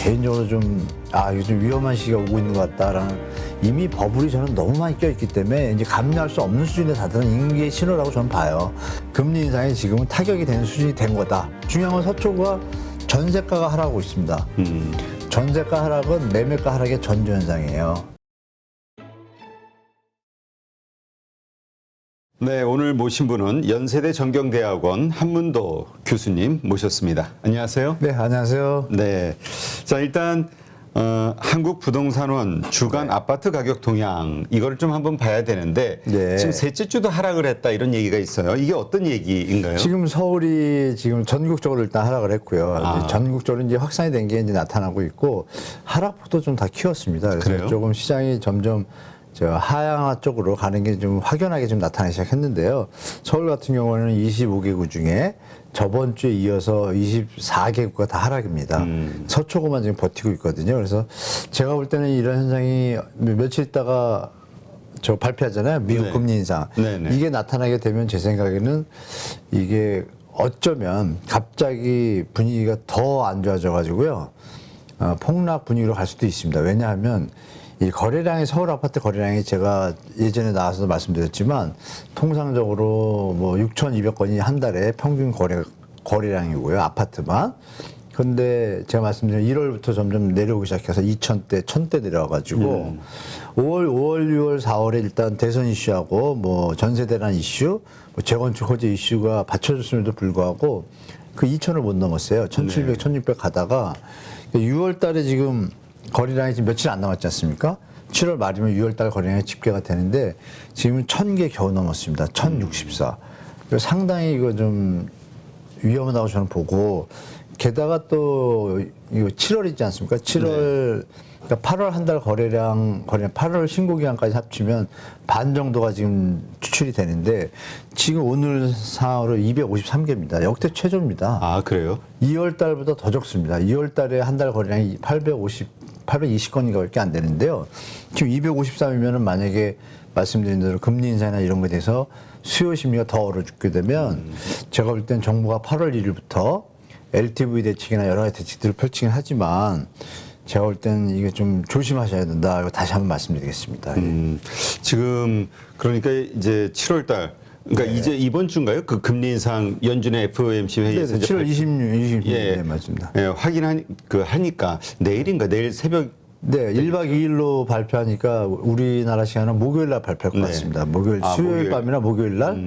개인적으로 좀 이거 좀 위험한 시기가 오고 있는 것 같다라는 이미 버블이 저는 너무 많이 껴있기 때문에 이제 감내할 수 없는 수준에 다다른 인기의 신호라고 저는 봐요. 금리 인상이 지금은 타격이 되는 수준이 된 거다. 중요한 건 서초구가 전세가가 하락하고 있습니다. 전세가 하락은 매매가 하락의 전조현상이에요. 네, 오늘 모신 분은 연세대 전경대학원 한문도 교수님 모셨습니다. 안녕하세요. 네, 안녕하세요. 네, 자 일단 한국부동산원 주간 아파트 가격 동향 이걸 좀 한번 봐야 되는데 네. 지금 셋째 주도 하락을 했다 이런 얘기가 있어요. 이게 어떤 얘기인가요? 지금 서울이 지금 전국적으로 일단 하락을 했고요. 전국적으로 이제 확산이 된 게 이제 나타나고 있고 하락폭도 좀 다 키웠습니다. 그래서 그래요? 조금 시장이 점점 하향화 쪽으로 가는 게 좀 확연하게 좀 나타나기 시작했는데요. 서울 같은 경우는 25개구 중에 저번 주에 이어서 24개구가 다 하락입니다. 서초구만 지금 버티고 있거든요. 그래서 제가 볼 때는 이런 현상이 며칠 있다가 발표하잖아요. 미국 네. 금리 인상. 네네. 이게 나타나게 되면 제 생각에는 이게 어쩌면 갑자기 분위기가 더 안 좋아져 가지고요. 폭락 분위기로 갈 수도 있습니다. 왜냐하면 이 거래량이 서울 아파트 거래량이 제가 예전에 나와서도 말씀드렸지만 통상적으로 뭐 6,200건이 한 달에 평균 거래량이고요. 아파트만. 근데 제가 말씀드린 1월부터 점점 내려오기 시작해서 2,000대, 1,000대 내려와가지고 5월, 6월, 4월에 일단 대선 이슈하고 뭐 전세 대란 이슈, 뭐 재건축 호재 이슈가 받쳐줬음에도 불구하고 그 2,000을 못 넘었어요. 1,700, 1,600 가다가 6월 달에 지금 거래량이 지금 며칠 안 남았지 않습니까? 7월 말이면 6월 달 거래량이 집계가 되는데 지금은 1,000개 겨우 넘었습니다. 1,064. 상당히 이거 좀 위험하다고 저는 보고 게다가 또 이거 7월이지 않습니까? 7월 그러니까 8월 한 달 거래량 8월 신고 기간까지 합치면 반 정도가 지금 추출이 되는데 지금 오늘 상으로 253개입니다. 역대 최저입니다. 아 그래요? 2월 달보다 더 적습니다. 2월 달에 한 달 거래량이 820건인가밖에 안 되는데요. 지금 253이면은 만약에 말씀드린 대로 금리 인상이나 이런 거에 대해서 수요 심리가 더 얼어 죽게 되면 제가 볼 땐 정부가 8월 1일부터 LTV 대책이나 여러 가지 대책들을 펼치긴 하지만 제가 볼 때는 이게 좀 조심하셔야 된다. 이거 다시 한번 말씀드리겠습니다. 지금 그러니까 이제 7월 달 그러니까 이제 이번 주인가요? 그 금리 인상 연준의 FOMC 회의에서 네, 7월 26일 예, 네, 맞습니다. 예, 하니까 내일인가 내일 새벽 네, 1박 2일로 발표하니까 우리나라 시간은 목요일 날 발표할 것 같습니다. 목요일, 수요일 목요일. 밤이나 목요일 날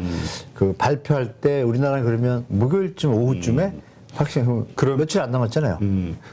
그 발표할 때 우리나라는 그러면 목요일쯤 오후쯤에 확신, 며칠 안 남았잖아요.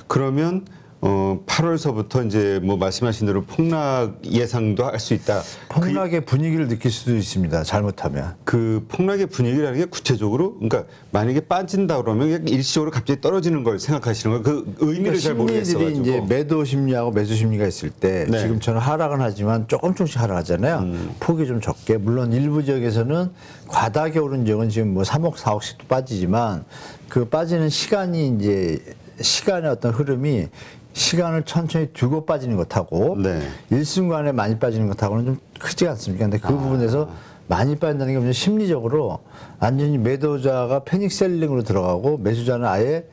그러면 8월서부터 이제 뭐 말씀하신 대로 폭락 예상도 할 수 있다. 폭락의 분위기를 느낄 수도 있습니다. 잘못하면. 그 폭락의 분위기라는 게 구체적으로 그러니까 만약에 빠진다 그러면 그냥 일시적으로 갑자기 떨어지는 걸 생각하시는 거예요. 그 의미를 잘 모르겠어가지고. 심리들이 이제 매도 심리하고 매수 심리가 있을 때 네. 지금처럼 하락은 하지만 조금씩 하락하잖아요. 폭이 좀 적게. 물론 일부 지역에서는 과다하게 오른 지역은 지금 뭐 3억, 4억씩도 빠지지만 그 빠지는 시간이 이제 시간의 어떤 흐름이 시간을 천천히 두고 빠지는 것하고 네. 일순간에 많이 빠지는 것하고는 좀 크지 않습니까? 근데 그 부분에서 많이 빠진다는 게 뭐냐면 심리적으로 완전히 매도자가 패닉 셀링으로 들어가고 매수자는 아예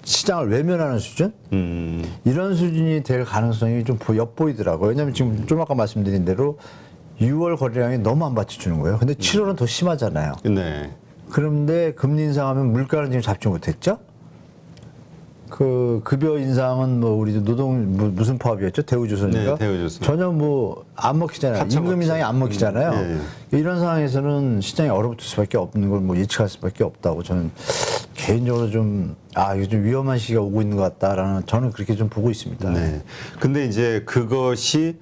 시장을 외면하는 수준? 이런 수준이 될 가능성이 좀 엿보이더라고요. 왜냐하면 지금 좀 아까 말씀드린 대로 6월 거래량이 너무 안 받쳐주는 거예요. 근데 7월은 더 심하잖아요. 네. 그런데 금리 인상하면 물가는 지금 잡지 못했죠? 그 급여 인상은 뭐 우리 무슨 파업이었죠? 대우조선인가? 네, 대우조선. 전혀 뭐 안 먹히잖아요. 하차 임금 인상이 안 먹히잖아요. 네. 이런 상황에서는 시장이 얼어붙을 수밖에 없는 걸 뭐 예측할 수밖에 없다고 저는 개인적으로 좀 이거 좀 위험한 시기가 오고 있는 것 같다라는 저는 그렇게 좀 보고 있습니다. 네. 근데 이제 그것이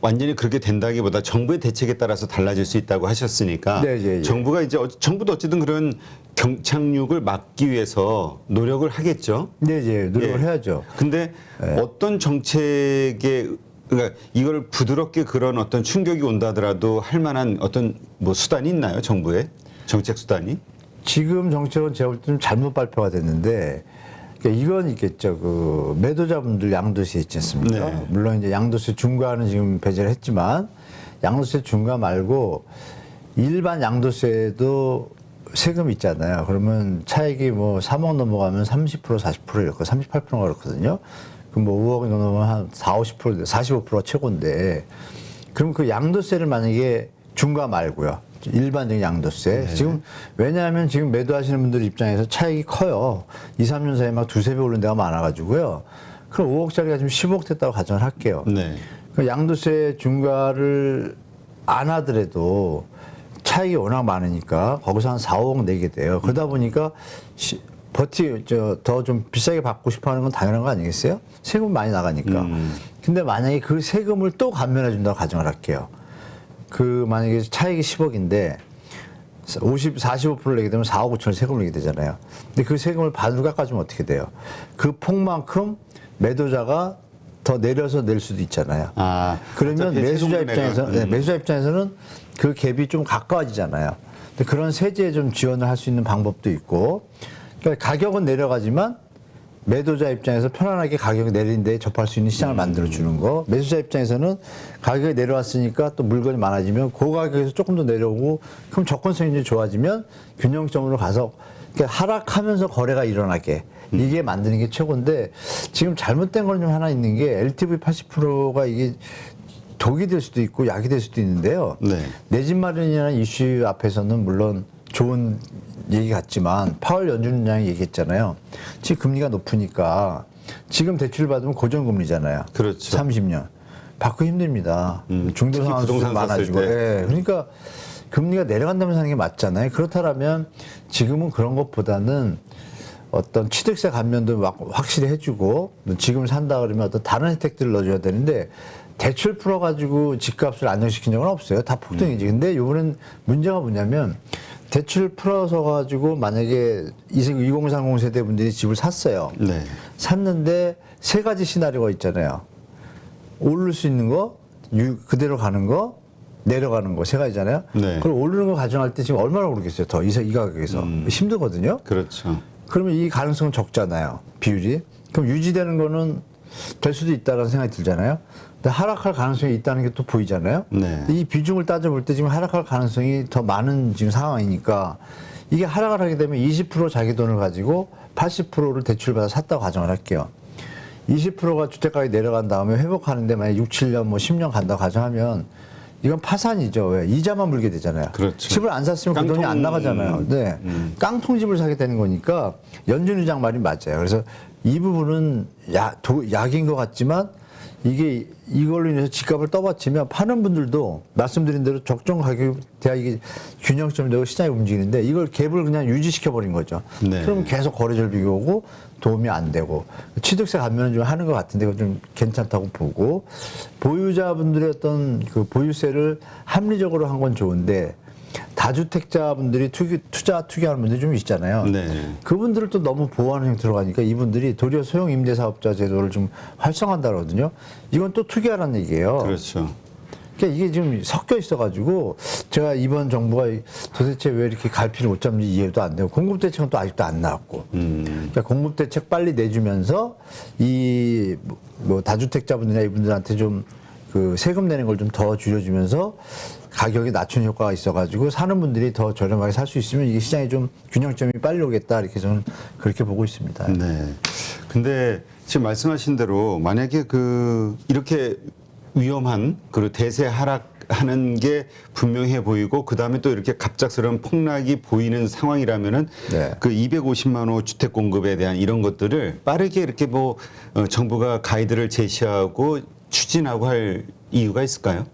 완전히 그렇게 된다기보다 정부의 대책에 따라서 달라질 수 있다고 하셨으니까 네, 예, 예. 정부가 이제 정부도 어쨌든 그런 경착륙을 막기 위해서 노력을 하겠죠. 네, 이제 노력을 예. 해야죠. 근데 어떤 정책에 그러니까 이걸 부드럽게 그런 어떤 충격이 온다더라도 할 만한 어떤 뭐 수단이 있나요? 정부의 정책 수단이? 지금 정책은 제가 볼 때 좀 잘못 발표가 됐는데 그러니까 이건 있겠죠. 그 매도자분들 양도세 있지 않습니까? 네. 물론 이제 양도세 중과는 지금 배제를 했지만 양도세 중과 말고 일반 양도세도 세금 있잖아요. 그러면 차익이 뭐 3억 넘어가면 30% 40% 이렇고 38%가 그렇거든요. 그럼 뭐 5억이 넘어가면 한 40, 50% 45%가 최고인데 그럼 그 양도세를 만약에 중과 말고요. 일반적인 양도세. 네. 지금 왜냐하면 지금 매도하시는 분들 입장에서 차익이 커요. 2, 3년 사이에 막 두세 배 오른 데가 많아가지고요. 그럼 5억짜리가 지금 10억 됐다고 가정을 할게요. 네. 그 양도세 중과를 안 하더라도 차익이 워낙 많으니까 거기서 한 4, 5억 내게 돼요. 그러다 보니까 더 좀 비싸게 받고 싶어 하는 건 당연한 거 아니겠어요? 세금 많이 나가니까. 근데 만약에 그 세금을 또 감면해 준다고 가정을 할게요. 그 만약에 차익이 10억인데 45% 내게 되면 4억 5천을 세금을 내게 되잖아요. 근데 그 세금을 반으로 깎아주면 어떻게 돼요? 그 폭만큼 매도자가 더 내려서 낼 수도 있잖아요. 아, 그러면 어차피 매수자 세금 입장에서는 내가, 매수자 입장에서는 그 갭이 좀 가까워지잖아요. 근데 그런 세제에 좀 지원을 할 수 있는 방법도 있고, 그러니까 가격은 내려가지만 매도자 입장에서 편안하게 가격이 내린 데 접할 수 있는 시장을 만들어 주는 거. 매수자 입장에서는 가격이 내려왔으니까 또 물건이 많아지면 그 가격에서 조금 더 내려오고 그럼 접근성이 이제 좋아지면 균형점으로 가서 그러니까 하락하면서 거래가 일어나게 이게 만드는 게 최고인데 지금 잘못된 건 좀 하나 있는 게 LTV 80%가 이게 독이 될 수도 있고 약이 될 수도 있는데요. 네. 내 집 마련이라는 이슈 앞에서는 물론 좋은 얘기 같지만 파월 연준장이 얘기했잖아요. 지금 금리가 높으니까 지금 대출 받으면 고정금리잖아요. 그렇죠. 30년. 받고 힘듭니다. 중도 특히 상환 수도 부동산 많아지고. 샀을 때. 예. 그러니까 금리가 내려간다면서 하는 게 맞잖아요. 그렇다면 지금은 그런 것보다는 어떤 취득세 감면도 막 확실히 해주고 지금 산다 그러면 어떤 다른 혜택들을 넣어줘야 되는데 대출 풀어가지고 집값을 안정시킨 적은 없어요. 다 폭등이지. 근데 이번엔 문제가 뭐냐면 대출 풀어서 가지고 만약에 2030 세대 분들이 집을 샀어요. 네. 샀는데 세 가지 시나리오가 있잖아요. 오를 수 있는 거, 그대로 가는 거, 내려가는 거 세 가지잖아요. 네. 그걸 오르는 거 가정할 때 지금 얼마나 오르겠어요? 더 이 가격에서 힘들거든요. 그렇죠. 그러면 이 가능성은 적잖아요. 비율이. 그럼 유지되는 거는 될 수도 있다는 생각이 들잖아요. 근데 하락할 가능성이 있다는 게 또 보이잖아요. 네. 근데 이 비중을 따져볼 때 지금 하락할 가능성이 더 많은 지금 상황이니까 이게 하락을 하게 되면 20% 자기 돈을 가지고 80%를 대출받아 샀다고 가정을 할게요. 20%가 주택가격이 내려간 다음에 회복하는데 만약 6, 7년 뭐 10년 간다고 가정하면 이건 파산이죠. 왜? 이자만 물게 되잖아요. 그렇죠. 집을 안 샀으면 그 돈이 안 나가잖아요. 네. 깡통집을 사게 되는 거니까 연준의장 말이 맞아요. 그래서 이 부분은 약인 것 같지만 이게 이걸로 인해서 집값을 떠받치면 파는 분들도 말씀드린 대로 적정 가격에 대한 이게 균형점이 되고 시장이 움직이는데 이걸 갭을 그냥 유지시켜 버린 거죠. 네. 그럼 계속 거래절벽이 오고 도움이 안 되고 취득세 감면은 좀 하는 것 같은데 그건 좀 괜찮다고 보고 보유자분들의 어떤 그 보유세를 합리적으로 한 건 좋은데 다주택자분들이 투기하는 분들이 좀 있잖아요. 네. 그분들을 또 너무 보호하는 형태로 가니까 이분들이 도리어 소형 임대사업자 제도를 좀 활성화한다 그러거든요. 이건 또 투기하라는 얘기예요. 그렇죠. 그러니까 이게 지금 섞여 있어가지고 제가 이번 정부가 도대체 왜 이렇게 갈피를 못 잡는지 이해도 안 되고 공급대책은 또 아직도 안 나왔고 그러니까 공급대책 빨리 내주면서 이 뭐 다주택자분들이나 이분들한테 좀 그 세금 내는 걸 좀 더 줄여주면서 가격이 낮추는 효과가 있어가지고 사는 분들이 더 저렴하게 살 수 있으면 이게 시장에 좀 균형점이 빨리 오겠다 이렇게 저는 그렇게 보고 있습니다. 네. 근데 지금 말씀하신 대로 만약에 이렇게 위험한 대세 하락하는 게 분명해 보이고 그 다음에 또 이렇게 갑작스러운 폭락이 보이는 상황이라면은 네. 그 250만 호 주택 공급에 대한 이런 것들을 빠르게 이렇게 정부가 가이드를 제시하고 추진하고 할 이유가 있을까요?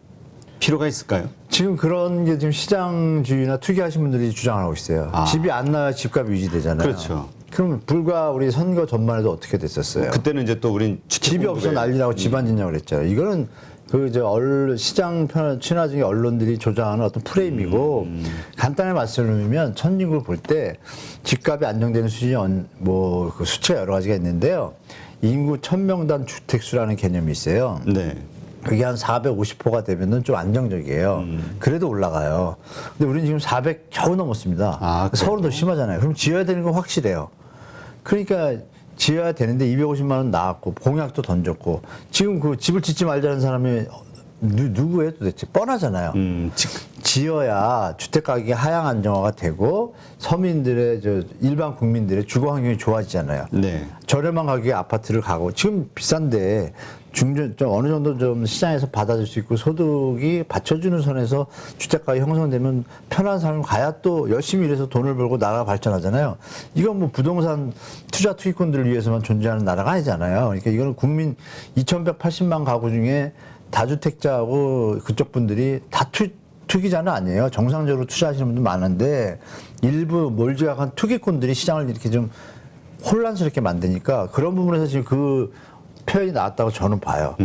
필요가 있을까요? 지금 그런 게 지금 시장주의나 투기하신 분들이 주장을 하고 있어요. 집이 안 나야 집값이 유지되잖아요. 그렇죠. 그럼 불과 우리 선거 전만 해도 어떻게 됐었어요? 그때는 이제 또 우린 집이 없어 난리라고 집 안 짓냐고 그랬잖아요. 이거는 시장 친화적인 언론들이 조장하는 어떤 프레임이고 간단히 말씀드리면 선진국을 볼 때 집값이 안정되는 수준이 그 수치가 여러 가지가 있는데요. 인구 1000명당 주택수라는 개념이 있어요. 네. 그게 한 450호가 되면은 좀 안정적이에요. 그래도 올라가요. 근데 우리는 지금 400 겨우 넘었습니다. 아, 그래요? 서울은 더 심하잖아요. 그럼 지어야 되는 건 확실해요. 그러니까 지어야 되는데 250만 원 나왔고 공약도 던졌고 지금 그 집을 짓지 말자는 사람이 누구예요 도대체? 뻔하잖아요. 지어야 주택 가격이 하향 안정화가 되고 서민들의 일반 국민들의 주거 환경이 좋아지잖아요. 네. 저렴한 가격의 아파트를 가고 지금 비싼데 중전 좀 어느 정도 좀 시장에서 받아줄 수 있고 소득이 받쳐주는 선에서 주택 가격이 형성되면 편한 삶을 가야 또 열심히 일해서 돈을 벌고 나라가 발전하잖아요. 이건 뭐 부동산 투자 투기꾼들을 위해서만 존재하는 나라가 아니잖아요. 그러니까 이거는 국민 2,180만 가구 중에 다주택자하고 그쪽 분들이 다 투기자는 아니에요. 정상적으로 투자하시는 분들 많은데 일부 몰지각한 투기꾼들이 시장을 이렇게 좀 혼란스럽게 만드니까 그런 부분에서 지금 그 표현이 나왔다고 저는 봐요.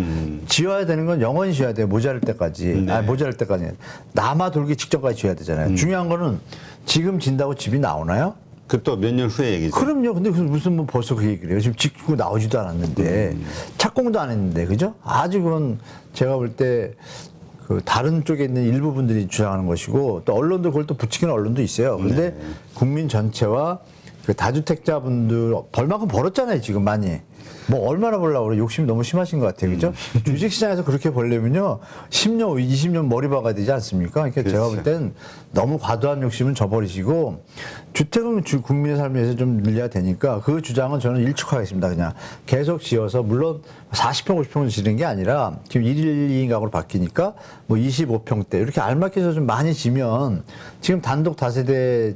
지어야 되는 건 영원히 지어야 돼요. 모자랄 때까지. 네. 아니, 모자랄 때까지. 남아 돌기 직전까지 지어야 되잖아요. 중요한 거는 지금 진다고 집이 나오나요? 그 또 몇 년 후에 얘기죠. 그럼요. 근데 무슨 뭐 벌써 그 얘기를 해요. 지금 짓고 나오지도 않았는데 착공도 안 했는데 그죠? 아주 그건 제가 볼 때 그 다른 쪽에 있는 일부 분들이 주장하는 것이고 또 언론도 그걸 또 부추기는 언론도 있어요. 그런데 국민 전체와 그 다주택자분들 벌 만큼 벌었잖아요. 지금 많이. 뭐 얼마나 벌려고 그래. 욕심이 너무 심하신 것 같아요. 그죠? 주식시장에서 그렇게 벌려면요. 10년, 20년 머리 박아야 되지 않습니까? 그러니까 제가 볼 땐 너무 과도한 욕심은 저버리시고 주택은 국민의 삶에 서 좀 늘려야 되니까 그 주장은 저는 일축하겠습니다. 그냥 계속 지어서 물론 40평, 50평을 지는 게 아니라 지금 1일 2인 가구로 바뀌니까 뭐 25평대 이렇게 알맞게 좀 많이 지면 지금 단독 다세대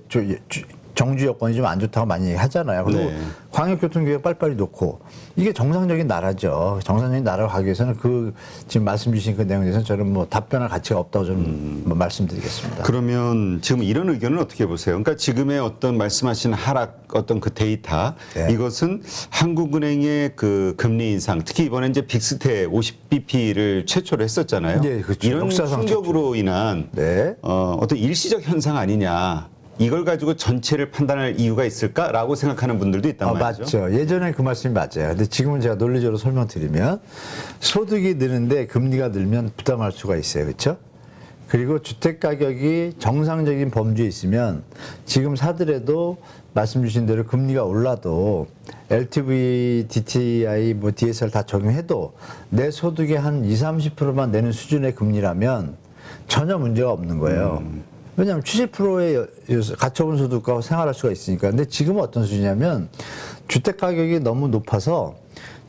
정주 여건이 좀 안 좋다고 많이 하잖아요. 그리고 네. 광역교통계획 빨리빨리 놓고 이게 정상적인 나라죠. 정상적인 나라로 가기 위해서는 그 지금 말씀 주신 그 내용에 대해서는 저는 뭐 답변할 가치가 없다고 좀 뭐 말씀드리겠습니다. 그러면 지금 이런 의견은 어떻게 보세요? 그러니까 지금의 어떤 말씀하신 하락 어떤 그 데이터 네. 이것은 한국은행의 그 금리 인상 특히 이번에 이제 빅스테 50bp를 최초로 했었잖아요. 네, 그렇죠. 이런 역사상 충격으로 인한 네. 어떤 일시적 현상 아니냐. 이걸 가지고 전체를 판단할 이유가 있을까라고 생각하는 분들도 있단 말이죠. 맞죠. 예전에 그 말씀이 맞아요. 근데 지금은 제가 논리적으로 설명드리면 소득이 느는데 금리가 늘면 부담할 수가 있어요. 그렇죠? 그리고 주택 가격이 정상적인 범주에 있으면 지금 사더라도 말씀 주신 대로 금리가 올라도 LTV, DTI, 뭐 DSR 다 적용해도 내 소득의 한 20, 30%만 내는 수준의 금리라면 전혀 문제가 없는 거예요. 왜냐하면 70%의 가처분 소득과 생활할 수가 있으니까. 근데 지금은 어떤 수준이냐면 주택 가격이 너무 높아서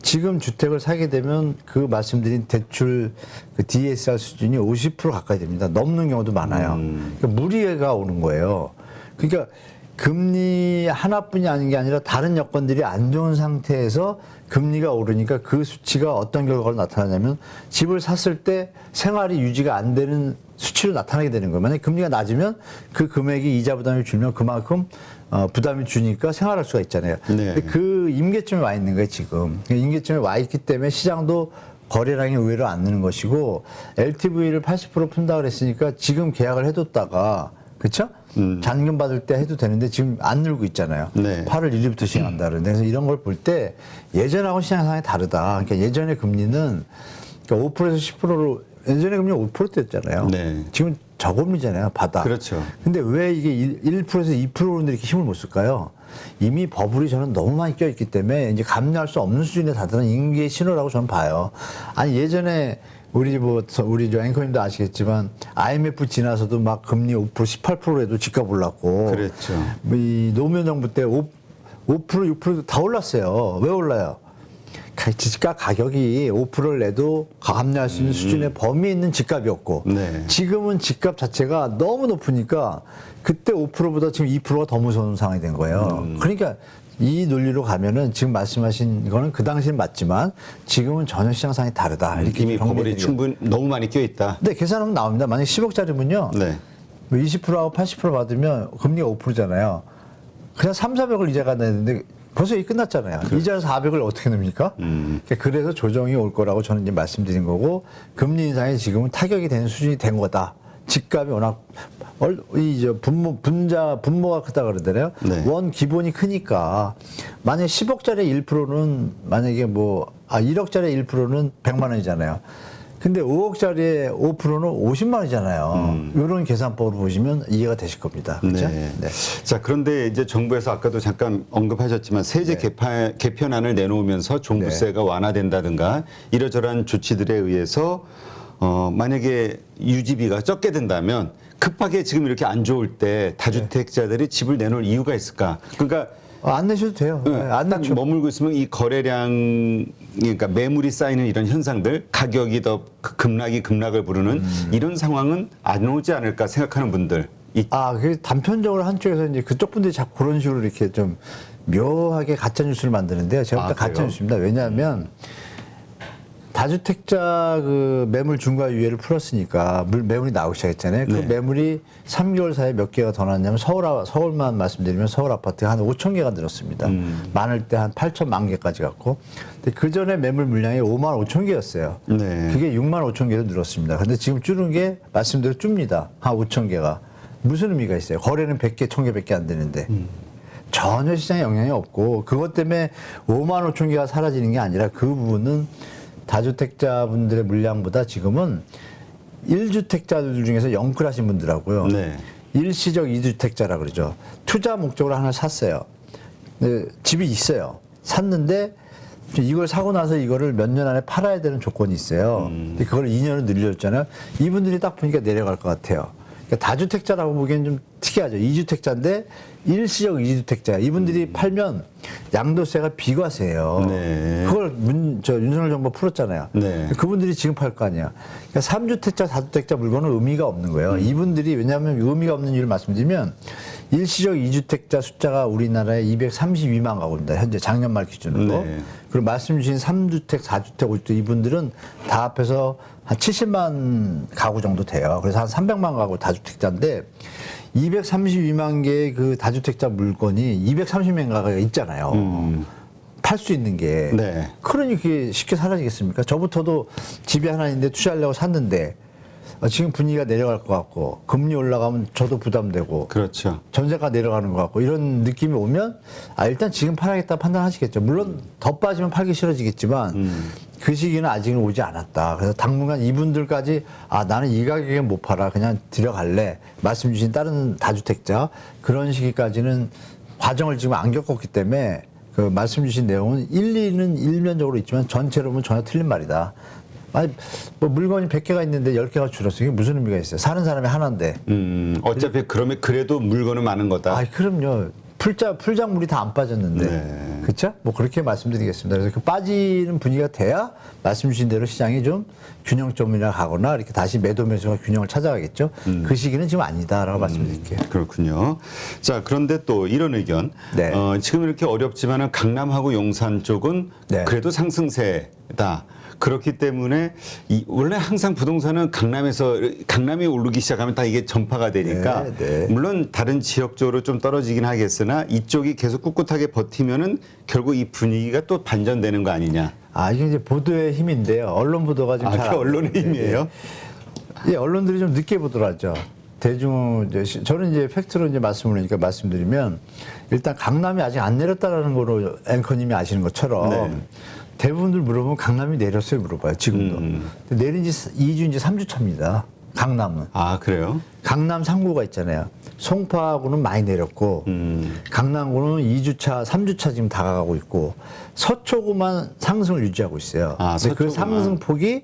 지금 주택을 사게 되면 그 말씀드린 대출 그 DSR 수준이 50% 가까이 됩니다. 넘는 경우도 많아요. 그러니까 무리가 오는 거예요. 그러니까 금리 하나뿐이 아닌 게 아니라 다른 여건들이 안 좋은 상태에서 금리가 오르니까 그 수치가 어떤 결과로 나타나냐면 집을 샀을 때 생활이 유지가 안 되는 수치로 나타나게 되는 거예요. 만약에 금리가 낮으면 그 금액이 이자 부담이 줄면 그만큼 부담이 주니까 생활할 수가 있잖아요. 네. 근데 그 임계점에 와 있는 거예요, 지금. 임계점에 와 있기 때문에 시장도 거래량이 의외로 안 느는 것이고 LTV를 80% 푼다 그랬으니까 지금 계약을 해뒀다가 그렇죠? 잔금 받을 때 해도 되는데 지금 안 늘고 있잖아요. 네. 8월 1일부터 시행한다 그러는데 그래서 이런 걸 볼 때 예전하고 시장 상황이 다르다. 그러니까 예전의 금리는 그러니까 5%에서 10%로 예전에 금리 5%대였잖아요. 네. 지금 저금리잖아요. 바닥. 그렇죠. 근데 왜 이게 1%에서 2%로 이렇게 힘을 못 쓸까요? 이미 버블이 저는 너무 많이 껴있기 때문에 이제 감내할 수 없는 수준에 다다른 임기의 신호라고 저는 봐요. 아니 예전에 우리 저 앵커님도 아시겠지만 IMF 지나서도 막 금리 5% 18%에도 집값 올랐고. 그랬죠. 이 노무현 정부 때 5% 6%도 다 올랐어요. 왜 올라요? 집값 가격이 5%를 내도 감내할 수 있는 수준의 범위에 있는 집값이었고 네. 지금은 집값 자체가 너무 높으니까 그때 5%보다 지금 2%가 더 무서운 상황이 된 거예요. 그러니까 이 논리로 가면은 지금 말씀하신 거는 그 당시엔 맞지만 지금은 전혀 시장 상황이 다르다. 이렇게 이미 버블이 정리해드리겠습니다. 충분히 너무 많이 껴 있다. 네, 계산하면 나옵니다. 만약에 10억짜리면요. 네. 20%하고 80% 받으면 금리가 5%잖아요. 그냥 3, 400을 이자가 내는데 벌써 이 끝났잖아요. 이자 400을 어떻게 냅니까? 그러니까 그래서 조정이 올 거라고 저는 이제 말씀드린 거고 금리 인상이 지금은 타격이 되는 수준이 된 거다. 집값이 워낙 분모가 크다 그러잖아요. 네. 원 기본이 크니까 만약에 10억짜리 1%는 만약에 1억짜리 1%는 100만 원이잖아요. 근데 5억짜리의 5%는 50만 원이잖아요. 이런 계산법으로 보시면 이해가 되실 겁니다. 그렇죠? 네. 자, 그런데 이제 정부에서 아까도 잠깐 언급하셨지만 세제 개편안을 내놓으면서 종부세가 완화된다든가 이러저러한 조치들에 의해서 만약에 유지비가 적게 된다면 급하게 지금 이렇게 안 좋을 때 다주택자들이 집을 내놓을 이유가 있을까? 그러니까 안 내셔도 돼요. 안 딱 내죠. 머물고 있으면 이 거래량, 그러니까 매물이 쌓이는 이런 현상들, 가격이 더 급락을 부르는 이런 상황은 안 오지 않을까 생각하는 분들. 그 단편적으로 한쪽에서 이제 그쪽 분들이 자꾸 그런 식으로 이렇게 좀 묘하게 가짜 뉴스를 만드는데요. 제가 볼 때 가짜 그래요? 뉴스입니다. 왜냐하면 다주택자 그 매물 중과 유예를 풀었으니까 매물이 나오기 시작했잖아요. 그 네. 매물이 3개월 사이에 몇 개가 더 나왔냐면 서울만 말씀드리면 서울 아파트가 한 5천 개가 늘었습니다. 많을 때 한 8천만 개까지 갔고, 근데 그 전에 매물 물량이 5만 5천 개였어요. 네. 그게 6만 5천 개로 늘었습니다. 근데 지금 줄은 게 말씀대로 줍니다. 한 5천 개가. 무슨 의미가 있어요? 거래는 100개, 1000개밖에 안 되는데. 전혀 시장에 영향이 없고, 그것 때문에 5만 5천 개가 사라지는 게 아니라 그 부분은 다주택자분들의 물량보다 지금은 1주택자들 중에서 영끌하신 분들하고요. 네. 일시적 2주택자라 그러죠. 투자 목적으로 하나 샀어요. 근데 집이 있어요. 샀는데 이걸 사고 나서 이거를 몇 년 안에 팔아야 되는 조건이 있어요. 근데 그걸 2년을 늘렸잖아요. 이분들이 딱 보니까 내려갈 것 같아요. 그러니까 다주택자라고 보기엔 좀 특이하죠. 2주택자인데 일시적 2주택자. 이분들이 팔면 양도세가 비과세예요. 네. 그걸 윤석열 정부 풀었잖아요. 네. 그분들이 지금 팔 거 아니야. 그러니까 3주택자, 4주택자 물건은 의미가 없는 거예요. 이분들이 왜냐하면 의미가 없는 이유를 말씀드리면 일시적 2주택자 숫자가 우리나라에 232만 가구입니다. 현재 작년 말 기준으로. 네. 그리고 말씀 주신 3주택, 4주택, 5주택 이분들은 다 합해서 한 70만 가구 정도 돼요. 그래서 한 300만 가구 다주택자인데 232만 개의 그 다주택자 물건이 230만 가구가 있잖아요. 팔 수 있는 게. 네. 그러니 그게 쉽게 사라지겠습니까? 저부터도 집이 하나 있는데 투자하려고 샀는데 지금 분위기가 내려갈 것 같고 금리 올라가면 저도 부담되고 그렇죠. 전세가 내려가는 것 같고 이런 느낌이 오면 일단 지금 팔아야겠다 판단하시겠죠. 물론 더 빠지면 팔기 싫어지겠지만 그 시기는 아직은 오지 않았다. 그래서 당분간 이분들까지 나는 이 가격에 못 팔아 그냥 들어갈래 말씀 주신 다른 다주택자 그런 시기까지는 과정을 지금 안 겪었기 때문에 그 말씀 주신 내용은 일리는 일면적으로 있지만 전체로 보면 전혀 틀린 말이다. 아니, 뭐 물건이 100개가 있는데 10개가 줄었어. 이게 무슨 의미가 있어요? 사는 사람이 하나인데. 어차피 그러면 그래도 물건은 많은 거다. 그럼요. 풀작물이 다 안 빠졌는데. 네. 그쵸? 뭐 그렇게 말씀드리겠습니다. 그래서 그 빠지는 분위기가 돼야 말씀 주신 대로 시장이 좀 균형점이나 가거나 이렇게 다시 매도 매수가 균형을 찾아가겠죠. 그 시기는 지금 아니다라고 말씀드릴게요. 그렇군요. 자, 그런데 또 이런 의견. 네. 지금 이렇게 어렵지만은 강남하고 용산 쪽은 네. 그래도 상승세다. 그렇기 때문에 원래 항상 부동산은 강남이 오르기 시작하면 다 이게 전파가 되니까 네, 네. 물론 다른 지역적으로 좀 떨어지긴 하겠으나 이쪽이 계속 꿋꿋하게 버티면은 결국 이 분위기가 또 반전되는 거 아니냐. 이게 이제 보도의 힘인데요. 언론 보도가 지금 잘 그게 언론의 힘이에요? 예, 언론들이 좀 늦게 보더라죠. 저는 이제 팩트로 이제 말씀드리면 일단 강남이 아직 안 내렸다라는 거로 앵커님이 아시는 것처럼 네. 대부분들 물어보면 강남이 내렸어요 물어봐요 지금도. 근데 내린 지 2주 이제 3주 차입니다. 강남은. 그래요? 강남 3구가 있잖아요. 송파구는 많이 내렸고 강남구는 2주차, 3주차 지금 다가가고 있고 서초구만 상승을 유지하고 있어요. 근데 그 서초구만. 상승 폭이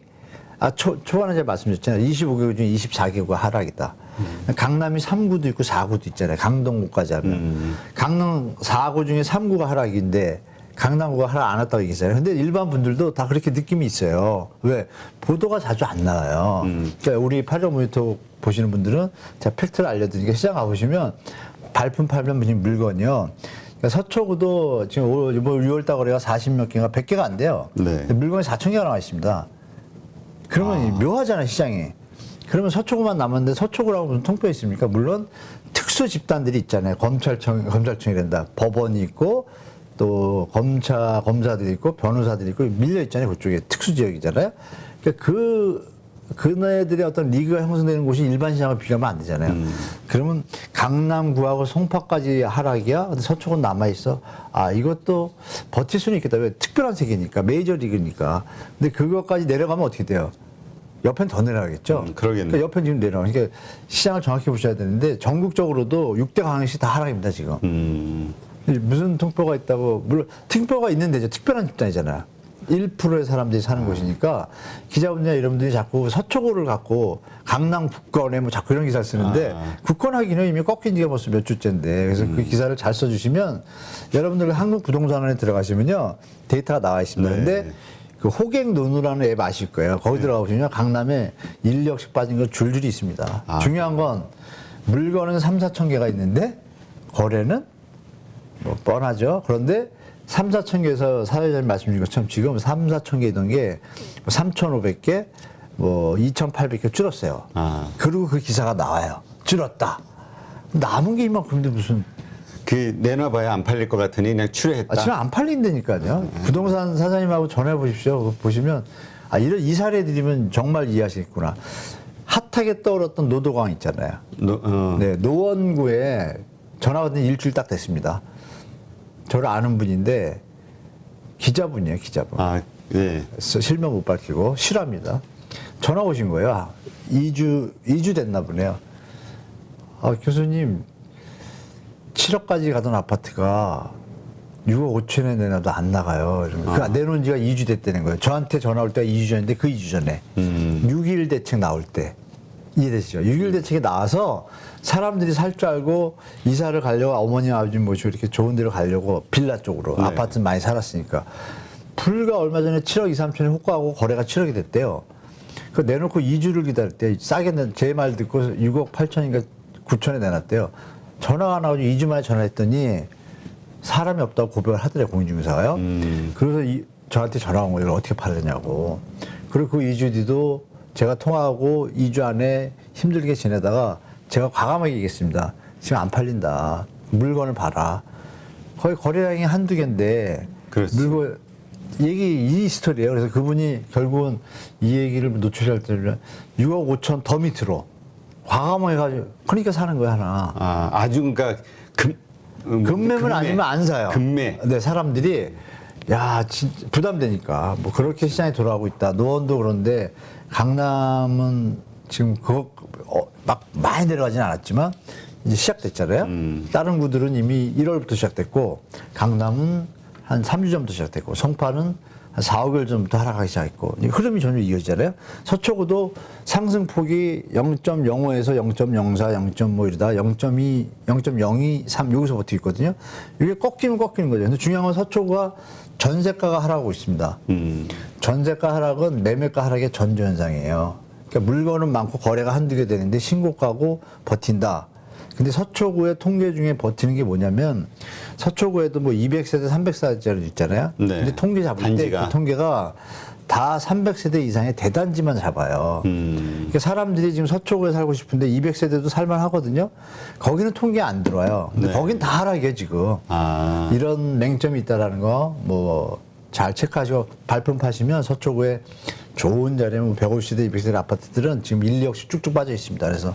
초반에 제가 말씀드렸잖아요. 25개구 중에 24개구가 하락이다. 강남이 3구도 있고 4구도 있잖아요. 강동구까지 하면. 강남 4구 중에 3구가 하락인데 강남구가 하락 안 했다고 얘기했잖아요. 근데 일반 분들도 다 그렇게 느낌이 있어요. 왜? 보도가 자주 안 나와요. 그러니까 우리 8점 모니터 보시는 분들은 제가 팩트를 알려드리니까 시장 가보시면 발품 팔면 무슨 물건이요. 그러니까 서초구도 지금 이번 6월달 거래가 40몇 개가 100개가 안 돼요. 네. 근데 물건이 4,000개가 나와 있습니다. 그러면 묘하잖아요, 시장이. 그러면 서초구만 남았는데 서초구라고 무슨 통뼈 있습니까? 물론 특수 집단들이 있잖아요. 검찰청이란다. 법원이 있고 또 검사들이 있고 변호사들이 있고 밀려 있잖아요. 그쪽에 특수 지역이잖아요. 그러니까 그네들의 어떤 리그가 형성되는 곳이 일반 시장과 비교하면 안 되잖아요. 그러면 강남구하고 송파까지 하락이야. 근데 서초구는 남아 있어. 이것도 버틸 수는 있겠다. 왜? 특별한 세계니까 메이저 리그니까. 근데 그것까지 내려가면 어떻게 돼요? 옆엔 더 내려가겠죠. 그러겠네. 그러니까 옆엔 지금 내려가. 그러니까 시장을 정확히 보셔야 되는데 전국적으로도 6대 강역시 다 하락입니다 지금. 무슨 통뼈가 있다고 물론 특별가 있는데 특별한 집단이잖아요. 1%의 사람들이 사는 곳이니까 기자분이나 이런 분들이 자꾸 서초구를 갖고 강남 국건에 뭐 자꾸 이런 기사를 쓰는데 국건하기는 이미 꺾인 지가 벌써 몇 주째인데 그래서 그 기사를 잘 써주시면 여러분들 한국부동산원에 들어가시면요 데이터가 나와 있습니다. 네. 근데 그 호갱 노누라는 앱 아실 거예요. 거기 들어가 보시면 강남에 1억씩 빠진 거 줄줄이 있습니다. 중요한 건 물건은 3, 4천 개가 있는데 거래는 뭐 뻔하죠. 그런데 3, 4천 개에서 사회자님 말씀 주신 것처럼 지금 3, 4천 개 있던 게 3,500개, 뭐 2,800개 줄었어요. 그리고 그 기사가 나와요. 줄었다. 남은 게 이만큼인데 무슨 그 내놔봐야 안 팔릴 것 같으니 그냥 출회했다. 지금 안 팔린다니까요. 부동산 사장님하고 전화해 보십시오. 보시면 이 사례들이면 정말 이해하시겠구나. 핫하게 떠올랐던 노도광 있잖아요. 네, 노원구에 전화 받은 일주일 딱 됐습니다. 저를 아는 분인데 기자분이에요, 기자분. 네. 실명 못 밝히고 실화입니다. 전화 오신 거예요. 2주 됐나 보네요. 교수님 7억까지 가던 아파트가 6억 5천에 내놔도 안 나가요. 그 내놓은 지가 2주 됐다는 거예요. 저한테 전화 올 때가 2주 전인데 그 2주 전에 6.1 대책 나올 때 이해되시죠? 6.1 대책이 나와서 사람들이 살 줄 알고 이사를 가려고 어머님 아버지 모시고 이렇게 좋은 데로 가려고 빌라 쪽으로 네. 아파트 많이 살았으니까 불과 얼마 전에 7억 2, 3천에 호가하고 거래가 7억이 됐대요. 그 내놓고 2주를 기다릴 때 싸게 제 말 듣고 6억 8천인가 9천에 내놨대요. 전화가 나오고 2주 만에 전화했더니 사람이 없다고 고백을 하더래요, 공인중개사가요. 그래서 저한테 전화 온 거예요. 이걸 어떻게 팔느냐고. 그리고 그 2주 뒤도 제가 통화하고 2주 안에 힘들게 지내다가 제가 과감하게 얘기했습니다. 지금 안 팔린다. 물건을 봐라. 거의 거래량이 한두 개인데 물건 이 스토리예요. 그래서 그분이 결국은 이 얘기를 노출할 때는 6억 5천 더 밑으로 과감하게 가지고 그러니까 사는 거야 하나. 아주 그러니까 금매면 아니면 안 사요. 금매. 네, 사람들이 진짜 부담되니까 뭐 그렇게 시장이 돌아가고 있다. 노원도 그런데 강남은 지금 막 많이 내려가지는 않았지만 이제 시작됐잖아요. 다른 구들은 이미 1월부터 시작됐고 강남은 한 3주 전부터 시작됐고 성파는 한 4, 5개월 전부터 하락하기 시작했고 흐름이 전혀 이어지잖아요. 서초구도 상승폭이 0.05에서 0.04, 0.5 이러다 0.2, 0.02, 3 여기서 버티고 있거든요. 이게 꺾이는 거죠. 근데 중요한 건 서초구가 전세가가 하락하고 있습니다. 전세가 하락은 매매가 하락의 전조현상이에요. 그러니까 물건은 많고 거래가 한두 개 되는데 신고가고 버틴다. 근데 서초구의 통계 중에 버티는 게 뭐냐면 서초구에도 뭐 200세대, 300세대짜리 있잖아요. 네. 근데 통계 잡을 때 그 통계가 다 300세대 이상의 대단지만 잡아요. 그러니까 사람들이 지금 서초구에 살고 싶은데 200세대도 살만 하거든요. 거기는 통계 안 들어와요. 근데 거긴 다 하락이에요, 지금. 이런 맹점이 있다라는 거 뭐 잘 체크하시고 발품 파시면 서초구에 좋은 자리에 뭐 150세대, 200세대 아파트들은 지금 1, 2억씩 쭉쭉 빠져 있습니다. 그래서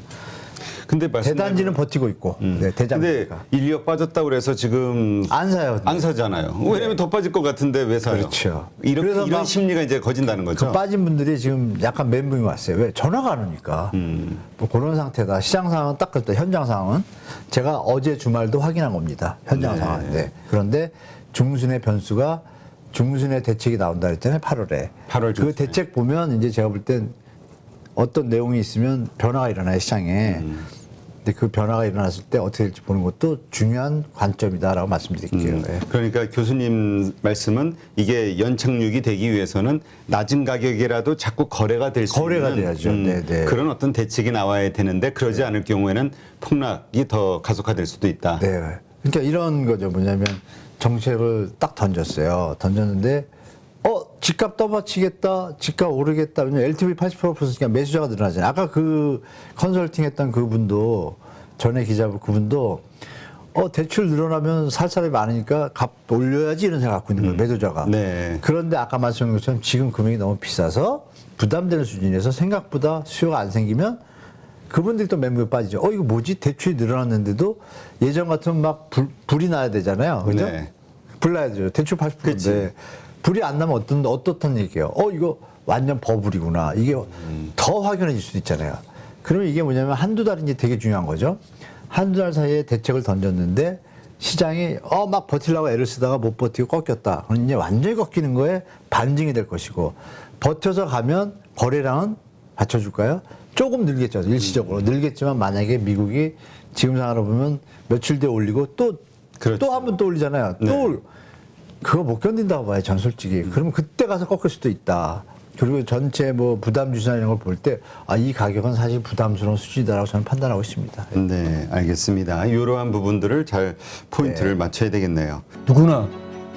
근데 대단지는 버티고 있고 대장. 근데 1, 2억 빠졌다고 그래서 지금 안 사요. 안 사잖아요. 왜냐면 더 빠질 것 같은데 왜 사요? 그렇죠. 이런 심리가 이제 거진다는 거죠. 그 빠진 분들이 지금 약간 멘붕이 왔어요. 왜? 전화가 안 오니까. 뭐 그런 상태다. 시장 상황은 딱 그렇다. 현장 상황은 제가 어제 주말도 확인한 겁니다. 현장 상황인데. 그런데 중순의 변수가 중순의 대책이 나온다 그랬잖아요. 8월에. 8월 그 대책 보면 이제 제가 볼 땐 어떤 내용이 있으면 변화가 일어나요, 시장에. 근데 그 변화가 일어났을 때 어떻게 될지 보는 것도 중요한 관점이다라고 말씀드릴게요. 네. 그러니까 교수님 말씀은 이게 연착륙이 되기 위해서는 낮은 가격이라도 자꾸 거래가 될 수 거래가 있는 돼야죠. 네. 그런 어떤 대책이 나와야 되는데 그러지 않을 경우에는 폭락이 더 가속화될 수도 있다. 네. 그러니까 이런 거죠. 뭐냐면 정책을 딱 던졌어요. 던졌는데 집값 떠받치겠다, 집값 오르겠다. 왜냐면 LTV 80%니까 매수자가 늘어나잖아요. 아까 그 컨설팅 했던 그분도, 전에 기자분 그분도, 대출 늘어나면 살 사람이 많으니까 값 올려야지 이런 생각 갖고 있는 거예요, 매도자가. 네. 그런데 아까 말씀드린 것처럼 지금 금액이 너무 비싸서 부담되는 수준에서 생각보다 수요가 안 생기면 그분들이 또 멘붕에 빠지죠. 이거 뭐지? 대출이 늘어났는데도 예전 같으면 막 불이 나야 되잖아요. 그죠? 네. 불 나야 되죠. 대출 80%인데. 불이 안 나면 어떻단 얘기예요? 이거 완전 버블이구나. 이게 더 확연해질 수도 있잖아요. 그러면 이게 뭐냐면 한두 달인지 되게 중요한 거죠. 한두 달 사이에 대책을 던졌는데 시장이 막 버틸라고 애를 쓰다가 못 버티고 꺾였다. 그럼 이제 완전히 꺾이는 거에 반증이 될 것이고 버텨서 가면 거래량은 받쳐줄까요? 조금 늘겠죠. 일시적으로 늘겠지만 만약에 미국이 지금 상황으로 보면 며칠 뒤에 올리고 또 그렇죠. 한 번 또 올리잖아요. 네. 또 그거 못 견딘다고 봐요. 전 솔직히. 그러면 그때 가서 꺾일 수도 있다. 그리고 전체 뭐 부담 주시나 이런 걸 볼 때 이 가격은 사실 부담스러운 수준이다라고 저는 판단하고 있습니다. 네, 알겠습니다. 이러한 부분들을 잘 포인트를 맞춰야 되겠네요. 누구나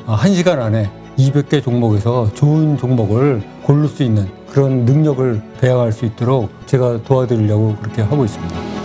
1시간 안에 200개 종목에서 좋은 종목을 고를 수 있는 그런 능력을 배양할 수 있도록 제가 도와드리려고 그렇게 하고 있습니다.